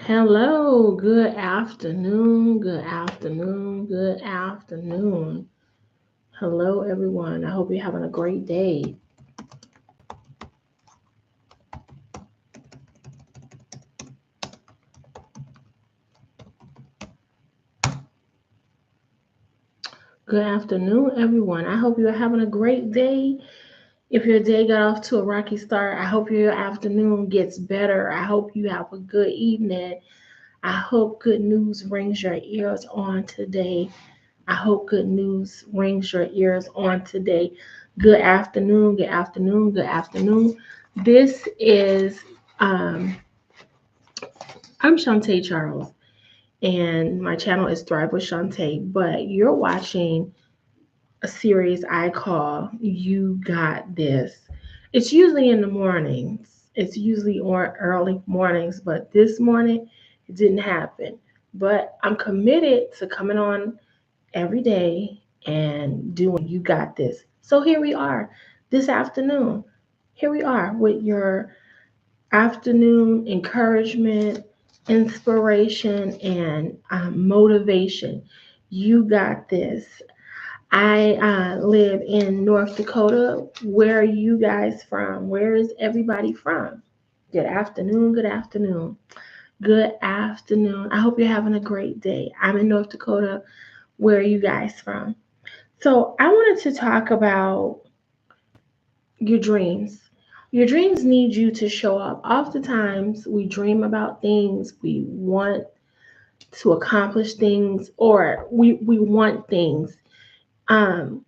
Hello, good afternoon, good afternoon, good afternoon. Hello, everyone. I hope you're having a great day. Good afternoon, everyone. I hope you're having a great day. If your day got off to a rocky start, I hope your afternoon gets better. I hope you have a good evening. I hope good news rings your ears on today. I hope good news rings your ears on today. Good afternoon, good afternoon, good afternoon. This is I'm Shantae Charles, and my channel is Thrive with Shantae. But you're watching a series I call "You Got This." It's usually in the mornings. It's usually on early mornings, but this morning it didn't happen. But I'm committed to coming on every day and doing You Got This. So here we are this afternoon. Here we are with your afternoon encouragement, inspiration, and motivation. You got this. I live in North Dakota. Where are you guys from? Where is everybody from? Good afternoon. Good afternoon. Good afternoon. I hope you're having a great day. I'm in North Dakota. Where are you guys from? So, I wanted to talk about your dreams. Your dreams need you to show up. Oftentimes, we dream about things, we want to accomplish things, or we want things. Um,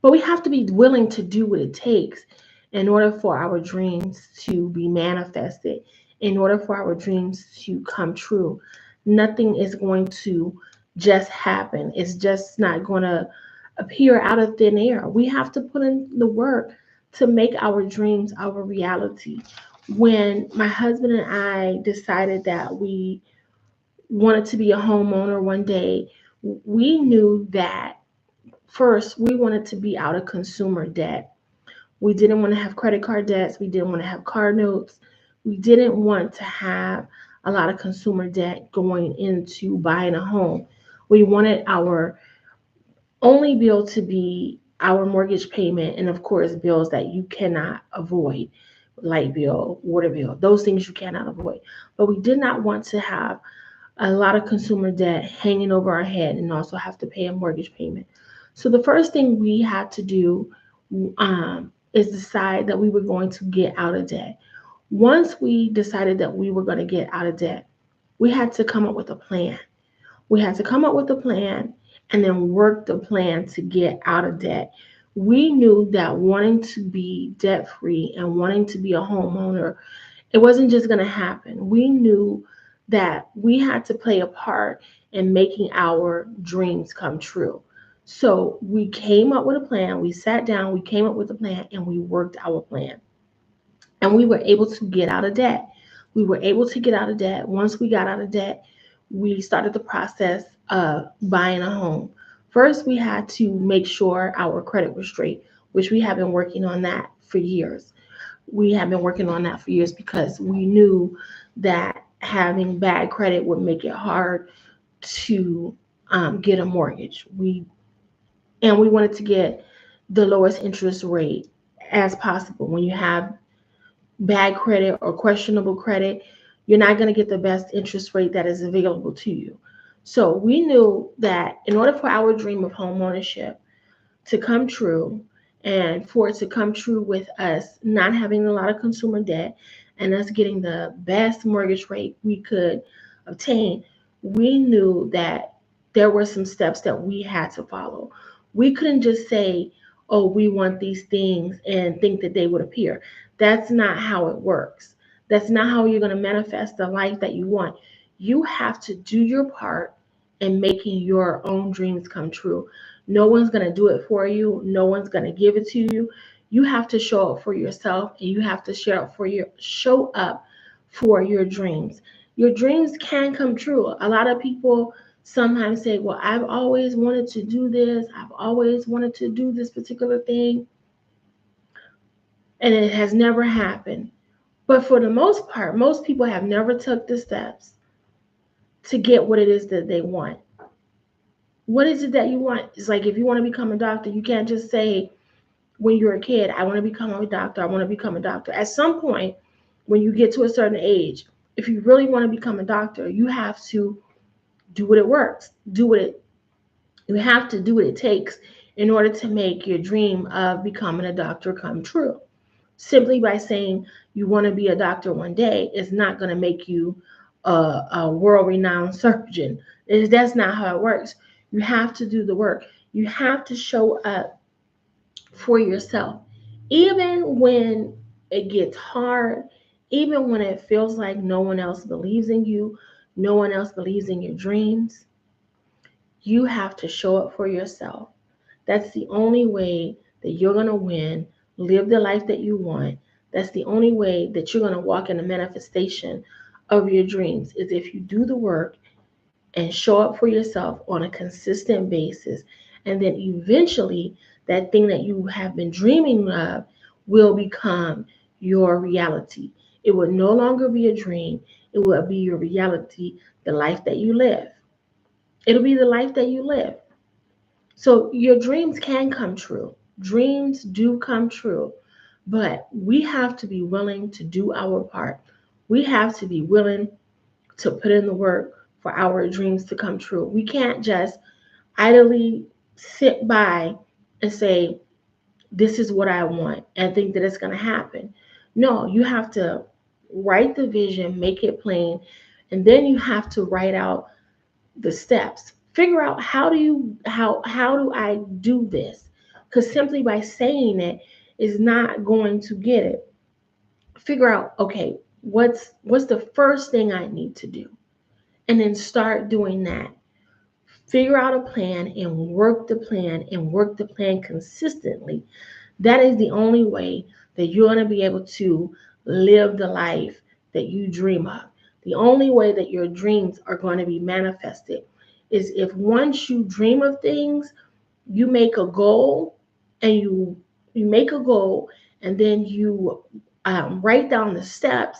but we have to be willing to do what it takes in order for our dreams to be manifested, in order for our dreams to come true. Nothing is going to just happen, it's just not going to appear out of thin air. We have to put in the work to make our dreams our reality. When my husband and I decided that we wanted to be a homeowner one day, we knew that first we wanted to be out of consumer debt. We didn't want to have credit card debts. We didn't want to have car notes. We didn't want to have a lot of consumer debt going into buying a home. We wanted our only bill to be our mortgage payment, and of course bills that you cannot avoid, light bill, water bill, those things you cannot avoid. But we did not want to have a lot of consumer debt hanging over our head and also have to pay a mortgage payment. So the first thing we had to do is decide that we were going to get out of debt. Once we decided that we were going to get out of debt, we had to come up with a plan. We had to come up with a plan and then work the plan to get out of debt. We knew that wanting to be debt free and wanting to be a homeowner, it wasn't just going to happen. We knew that we had to play a part in making our dreams come true. So we came up with a plan. We sat down, we came up with a plan, and we worked our plan. And we were able to get out of debt. We were able to get out of debt. Once we got out of debt, we started the process of buying a home. First, we had to make sure our credit was straight, which we have been working on that for years. We have been working on that for years because we knew that having bad credit would make it hard to get a mortgage. We wanted to get the lowest interest rate as possible. When you have bad credit or questionable credit, you're not going to get the best interest rate that is available to you. So we knew that in order for our dream of home ownership to come true, and for it to come true with us not having a lot of consumer debt and us getting the best mortgage rate we could obtain, we knew that there were some steps that we had to follow. We couldn't just say, oh, we want these things and think that they would appear. That's not how it works. That's not how you're going to manifest the life that you want. You have to do your part in making your own dreams come true. No one's going to do it for you. No one's going to give it to you. You have to show up for yourself, and you have to show up for your dreams. Your dreams can come true. A lot of people sometimes say, "Well, I've always wanted to do this. I've always wanted to do this particular thing, and it has never happened." But for the most part, most people have never took the steps. to get what it is that they want. What is it that you want? It's like if you want to become a doctor, you can't just say when you're a kid, I want to become a doctor, I want to become a doctor. At some point, when you get to a certain age, if you really want to become a doctor, you have to do what it works, do what it you have to do what it takes in order to make your dream of becoming a doctor come true. Simply by saying you want to be a doctor one day is not going to make you a world-renowned surgeon. That's not how it works. You have to do the work. You have to show up for yourself, even when it gets hard, even when it feels like no one else believes in you, no one else believes in your dreams. You have to show up for yourself. That's the only way that you're going to win, live the life that you want. That's the only way that you're going to walk in the manifestation of your dreams is if you do the work and show up for yourself on a consistent basis. And then eventually, that thing that you have been dreaming of will become your reality. It will no longer be a dream, it will be your reality, the life that you live. It'll be the life that you live. So your dreams can come true. Dreams do come true, but we have to be willing to do our part. We have to be willing to put in the work for our dreams to come true. We can't just idly sit by and say, this is what I want, and think that it's going to happen. No, you have to write the vision, make it plain, and then you have to write out the steps. Figure out how do I do this? Because simply by saying it is not going to get it. Figure out, okay, what's the first thing I need to do? And then start doing that. Figure out a plan and work the plan consistently. That is the only way that you're going to be able to live the life that you dream of. The only way that your dreams are going to be manifested is if once you dream of things, you make a goal and you make a goal and then you write down the steps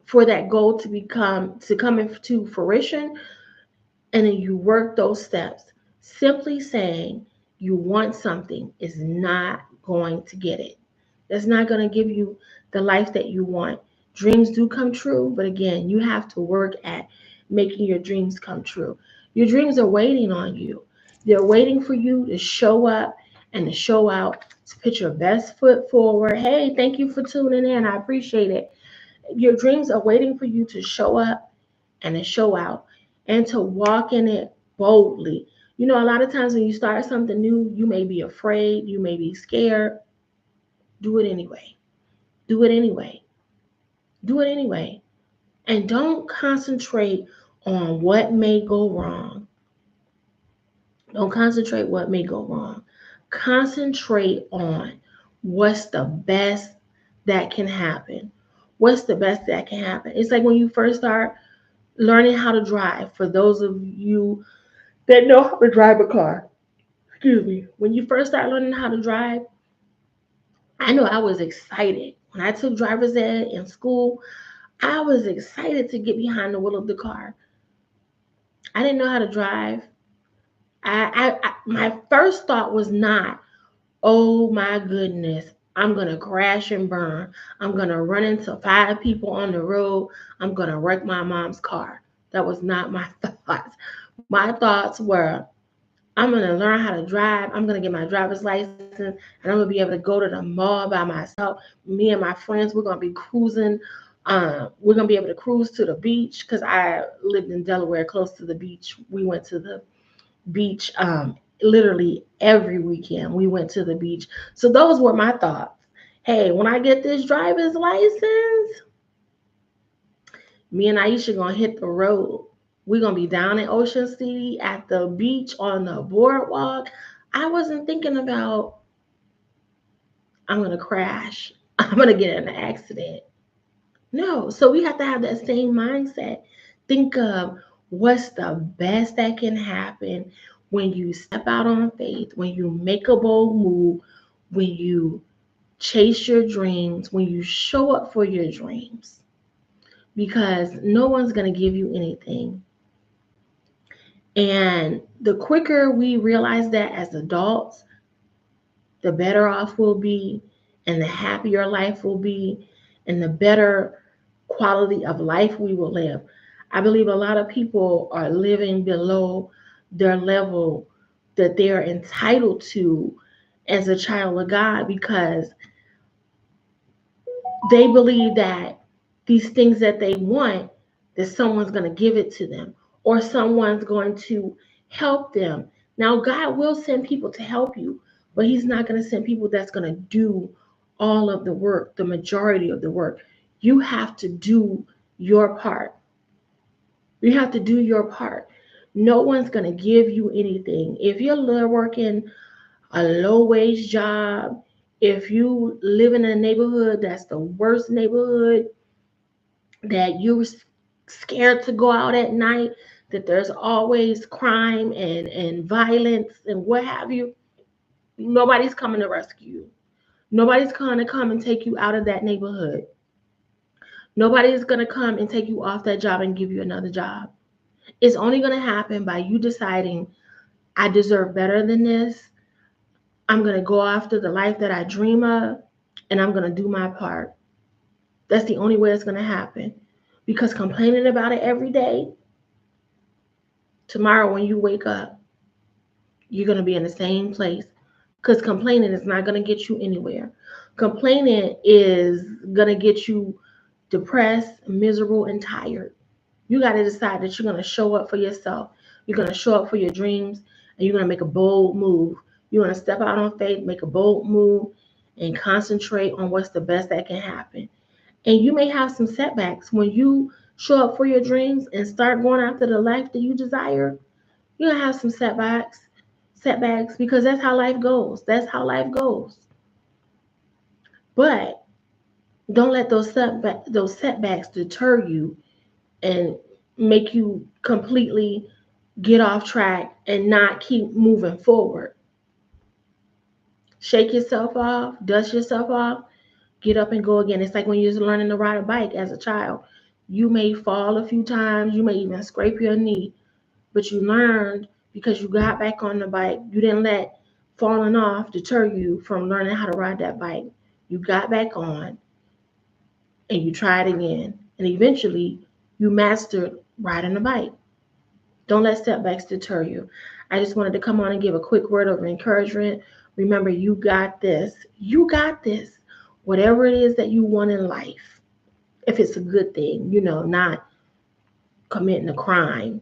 for that goal to come into fruition, and then you work those steps. Simply saying you want something is not going to get it. That's not going to give you the life that you want. Dreams do come true, but again, you have to work at making your dreams come true. Your dreams are waiting on you. They're waiting for you to show up and to show out, to put your best foot forward. Hey, thank you for tuning in. I appreciate it. Your dreams are waiting for you to show up and to show out and to walk in it boldly. You know, a lot of times when you start something new, you may be afraid, you may be scared. Do it anyway. Do it anyway. Do it anyway. And don't concentrate on what may go wrong. Don't concentrate what may go wrong. Concentrate on what's the best that can happen. What's the best that can happen? It's like when you first start learning how to drive, for those of you that know how to drive a car. Excuse me. When you first start learning how to drive, I know I was excited. When I took driver's ed in school, I was excited to get behind the wheel of the car. I didn't know how to drive. My first thought was not, oh my goodness, I'm going to crash and burn. I'm going to run into 5 people on the road. I'm going to wreck my mom's car. That was not my thoughts. My thoughts were, I'm going to learn how to drive. I'm going to get my driver's license, and I'm going to be able to go to the mall by myself. Me and my friends, we're going to be cruising. We're going to be able to cruise to the beach because I lived in Delaware close to the beach. We went to the beach literally every weekend. We went to the beach. So those were my thoughts. Hey, when I get this driver's license, me and Aisha going to hit the road. We're going to be down in Ocean City at the beach on the boardwalk. I wasn't thinking about, I'm going to crash. I'm going to get in an accident. No. So we have to have that same mindset. Think of what's the best that can happen when you step out on faith, when you make a bold move, when you chase your dreams, when you show up for your dreams. because no one's going to give you anything. And the quicker we realize that as adults, the better off we'll be, and the happier life will be, and the better quality of life we will live. I believe a lot of people are living below their level that they're entitled to as a child of God because they believe that these things that they want, that someone's going to give it to them or someone's going to help them. Now, God will send people to help you, but He's not going to send people that's going to do all of the work, the majority of the work. You have to do your part. You have to do your part. No one's going to give you anything. If you're working a low wage job, if you live in a neighborhood that's the worst neighborhood, that you're scared to go out at night, that there's always crime and violence and what have you, nobody's coming to rescue you. Nobody's going to come and take you out of that neighborhood. Nobody's going to come and take you off that job and give you another job. It's only going to happen by you deciding, I deserve better than this. I'm going to go after the life that I dream of, and I'm going to do my part. That's the only way it's going to happen. Because complaining about it every day, tomorrow when you wake up, you're going to be in the same place. Because complaining is not going to get you anywhere. Complaining is going to get you depressed, miserable, and tired. You got to decide that you're going to show up for yourself. You're going to show up for your dreams, and you're going to make a bold move. You're going to step out on faith, make a bold move, and concentrate on what's the best that can happen. And you may have some setbacks when you show up for your dreams and start going after the life that you desire. You're going to have some setbacks because that's how life goes. That's how life goes. But don't let those setbacks deter you and make you completely get off track and not keep moving forward. Shake yourself off, dust yourself off, get up and go again. It's like when you're learning to ride a bike as a child. You may fall a few times, you may even scrape your knee, but you learned because you got back on the bike. You didn't let falling off deter you from learning how to ride that bike. You got back on and you tried again. And eventually you mastered riding a bike. Don't let setbacks deter you. I just wanted to come on and give a quick word of encouragement. Remember, you got this. You got this. Whatever it is that you want in life, if it's a good thing, not committing a crime,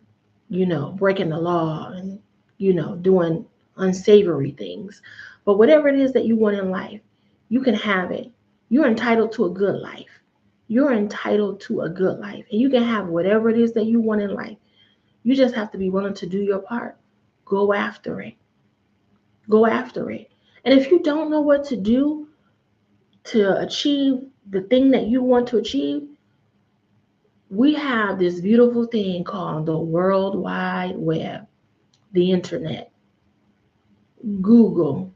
breaking the law and, doing unsavory things. But whatever it is that you want in life, you can have it. You're entitled to a good life. You're entitled to a good life. And you can have whatever it is that you want in life. You just have to be willing to do your part. Go after it. Go after it. And if you don't know what to do to achieve the thing that you want to achieve, we have this beautiful thing called the World Wide Web, the internet, Google,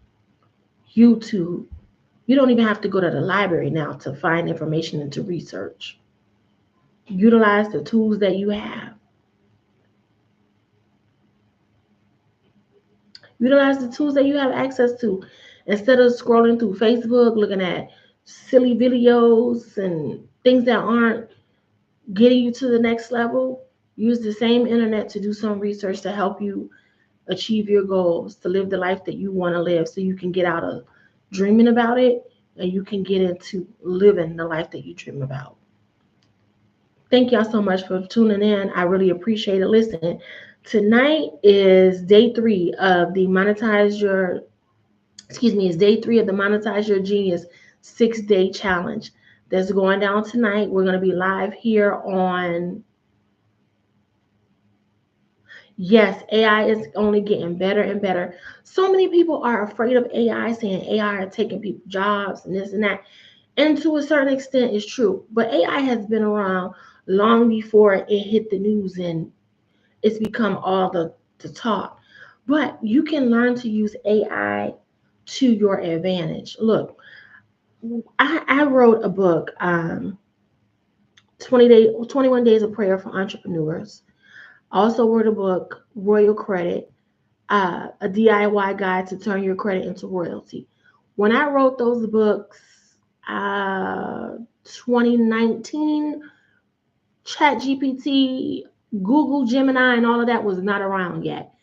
YouTube. You don't even have to go to the library now to find information and to research. Utilize the tools that you have. Utilize the tools that you have access to. Instead of scrolling through Facebook, looking at silly videos and things that aren't getting you to the next level, use the same internet to do some research to help you achieve your goals, to live the life that you want to live so you can get out of dreaming about it and you can get into living the life that you dream about. Thank y'all so much for tuning in. I really appreciate it. Listen, tonight is day 3 of the is day 3 of the Monetize Your Genius 6-day challenge that's going down tonight. We're going to be live here on. Yes, AI is only getting better and better. So many people are afraid of AI, saying AI are taking people's jobs and this and that. And to a certain extent, it's true. But AI has been around long before it hit the news and it's become all the talk. But you can learn to use AI to your advantage. Look, I wrote a book 21 Days of Prayer for Entrepreneurs. Also wrote a book, Royal Credit, a DIY guide to turn your credit into royalty. When I wrote those books, uh, 2019, ChatGPT, Google Gemini, and all of that was not around yet.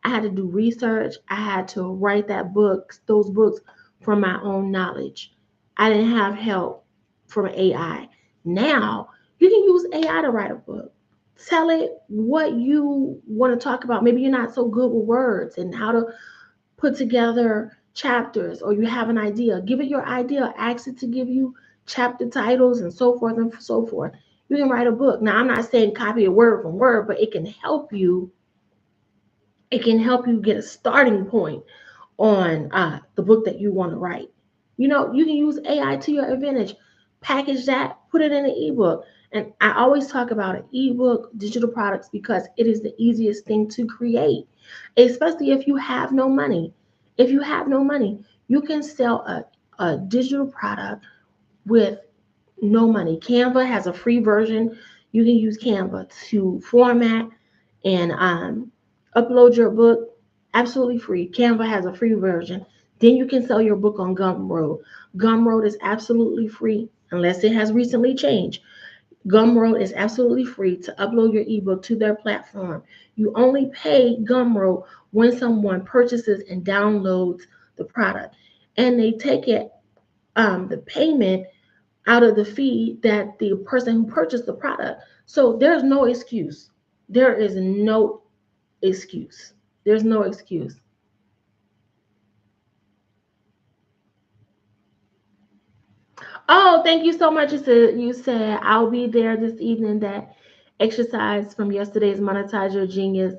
I had to do research. I had to write those books from my own knowledge. I didn't have help from AI. Now you can use AI to write a book. Tell it what you want to talk about. Maybe you're not so good with words and how to put together chapters, or you have an idea. Give it your idea. Ask it to give you chapter titles and so forth and so forth. You can write a book. Now, I'm not saying copy it word from word, but it can help you. It can help you get a starting point on the book that you want to write. You can use AI to your advantage. Package that, put it in an ebook. And I always talk about an ebook, digital products, because it is the easiest thing to create, especially if you have no money. If you have no money, you can sell a digital product with no money. Canva has a free version. You can use Canva to format and upload your book absolutely free. Canva has a free version. Then you can sell your book on Gumroad. Gumroad is absolutely free unless it has recently changed. Gumroad is absolutely free to upload your ebook to their platform. You only pay Gumroad when someone purchases and downloads the product, and they take the payment out of the fee that the person who purchased the product. So there's no excuse. There is no excuse. There's no excuse. Oh, thank you so much. You said I'll be there this evening. That exercise from yesterday's Monetize Your Genius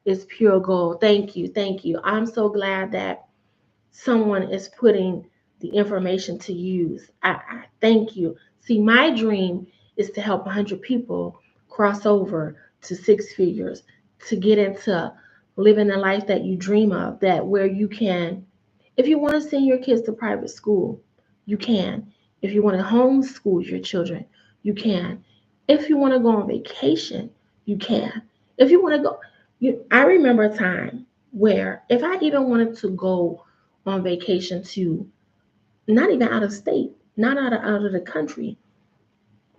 is pure gold. Thank you. Thank you. I'm so glad that someone is putting the information to use. I thank you. See, my dream is to help 100 people cross over to six figures, to get into living the life that you dream of, that where you can, if you want to send your kids to private school, you can. If you want to homeschool your children, you can. If you want to go on vacation, you can. If you want to go, I remember a time where if I even wanted to go on vacation to, not even out of state, not out of the country,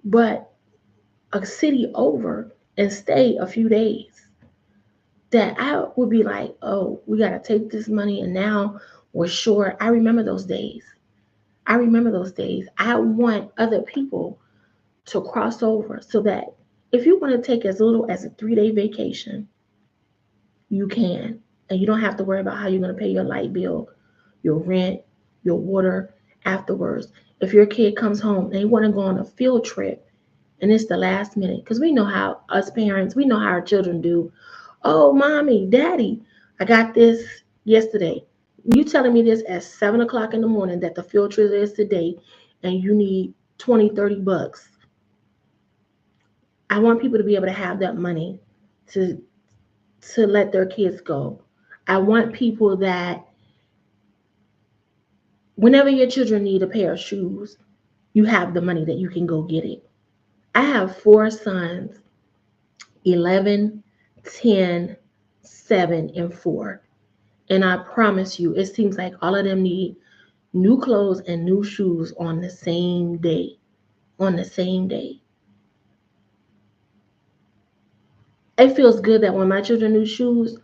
but a city over, and stay a few days, that I would be like, oh, we got to take this money and now we're short. I remember those days. I remember those days. I want other people to cross over so that if you want to take as little as a 3-day vacation, you can. And you don't have to worry about how you're going to pay your light bill, your rent, your water afterwards. If your kid comes home and they want to go on a field trip and it's the last minute, because we know how us parents, we know how our children do. Oh, mommy, daddy, I got this yesterday. You telling me this at 7 o'clock in the morning that the field trip is today and you need 20, $30. I want people to be able to have that money to let their kids go. I want people that whenever your children need a pair of shoes, you have the money that you can go get it. I have four sons, 11, 10, 7, and 4. And I promise you, it seems like all of them need new clothes and new shoes on the same day. On the same day. It feels good that when my children need shoes,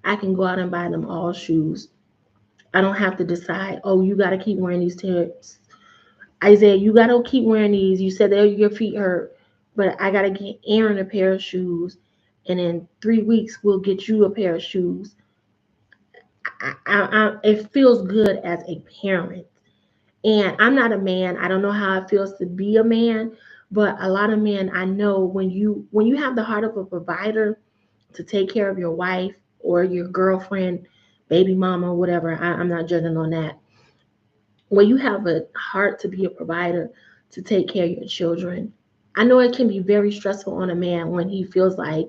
I can go out and buy them all shoes. I don't have to decide, oh, you got to keep wearing these tips. Isaiah, you got to keep wearing these. You said that your feet hurt, but I got to get Aaron a pair of shoes. And in 3 weeks, we'll get you a pair of shoes. It feels good as a parent. And I'm not a man. I don't know how it feels to be a man, but a lot of men I know, when you have the heart of a provider to take care of your wife or your girlfriend, baby mama, whatever. I'm not judging on that. When you have a heart to be a provider, to take care of your children, I know it can be very stressful on a man when he feels like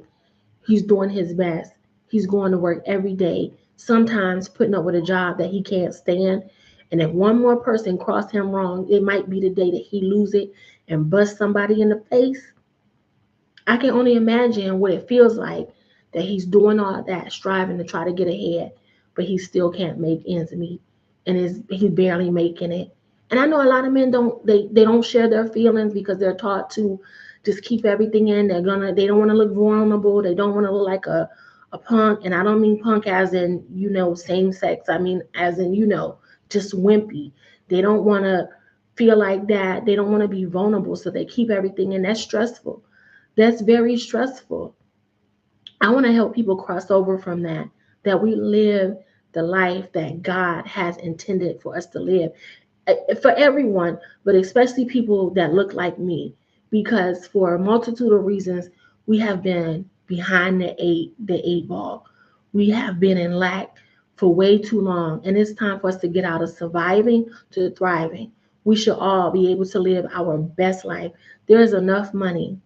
he's doing his best. He's going to work every day, sometimes putting up with a job that he can't stand. And if one more person cross him wrong, it might be the day that he lose it and bust somebody in the face. I can only imagine what it feels like that he's doing all that, striving to try to get ahead, but he still can't make ends meet, and he's barely making it. And I know a lot of men they don't share their feelings because they're taught to just keep everything in. They don't want to look vulnerable. They don't want to look like a punk. And I don't mean punk as in, same sex. I mean as in, just wimpy. They don't want to feel like that. They don't want to be vulnerable, so they keep everything in. That's stressful. That's very stressful. I want to help people cross over from that we live the life that God has intended for us to live. For everyone, but especially people that look like me, because for a multitude of reasons, we have been behind the eight ball. We have been in lack for way too long, and it's time for us to get out of surviving to thriving. We should all be able to live our best life. There is enough money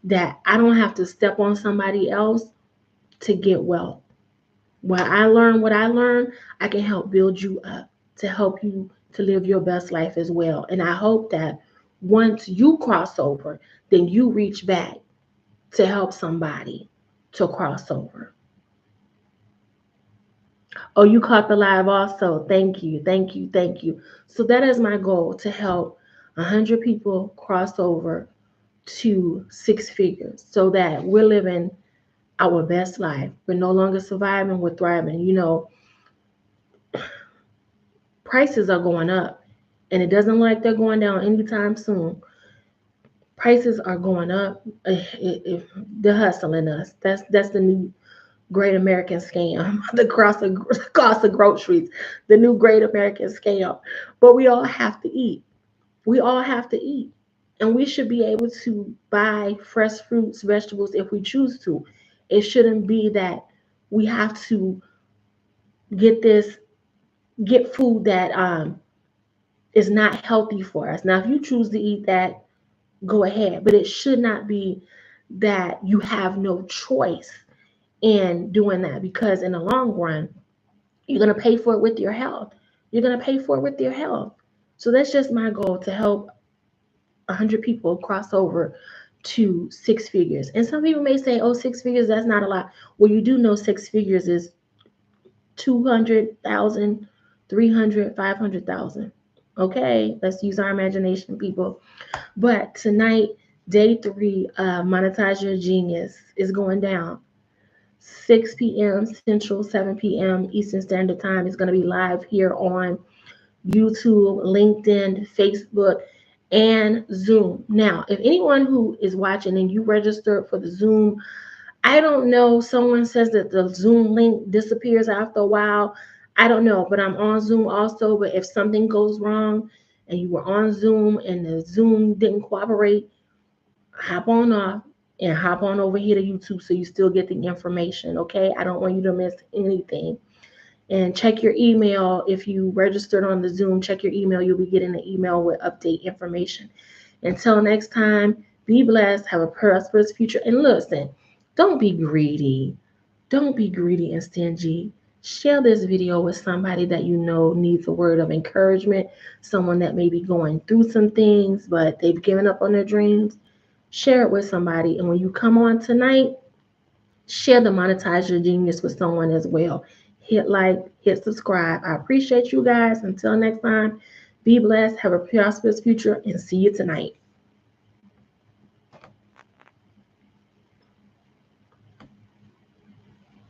that I don't have to step on somebody else to get wealth. When I learn what I learned, I can help build you up to help you to live your best life as well. And I hope that once you cross over, then you reach back to help somebody to cross over. Oh, you caught the live also. Thank you, thank you, thank you. So that is my goal, to help 100 people cross over to six figures so that we're living our best life. We're no longer surviving, we're thriving. Prices are going up, and it doesn't look like they're going down anytime soon. Prices are going up. They're hustling us. That's the new great American scam. The cost of groceries, the new great American scam. But we all have to eat. We all have to eat. And we should be able to buy fresh fruits, vegetables if we choose to. It shouldn't be that we have to get this get food that is not healthy for us. Now, if you choose to eat that, go ahead. But it should not be that you have no choice in doing that, because in the long run, you're going to pay for it with your health. You're going to pay for it with your health. So that's just my goal, to help 100 people cross over to six figures. And some people may say, oh, six figures, that's not a lot. Well, you do know six figures is 200,000, 300, 500,000. Okay, let's use our imagination, people. But tonight, day three, Monetize Your Genius is going down. 6 p.m. Central, 7 p.m. Eastern Standard Time. It's going to be live here on YouTube, LinkedIn, Facebook, and Zoom. Now, if anyone who is watching and you registered for the Zoom, I don't know, someone says that the Zoom link disappears after a while. I don't know, but I'm on Zoom also. But if something goes wrong and you were on Zoom and the Zoom didn't cooperate, hop on off and hop on over here to YouTube so you still get the information, okay? I don't want you to miss anything. And check your email. If you registered on the Zoom, check your email. You'll be getting an email with update information. Until next time, be blessed, have a prosperous future. And listen, don't be greedy. Don't be greedy and stingy. Share this video with somebody that you know needs a word of encouragement, someone that may be going through some things, but they've given up on their dreams. Share it with somebody. And when you come on tonight, share the Monetize Your Genius with someone as well. Hit like, hit subscribe. I appreciate you guys. Until next time, be blessed, have a prosperous future, and see you tonight.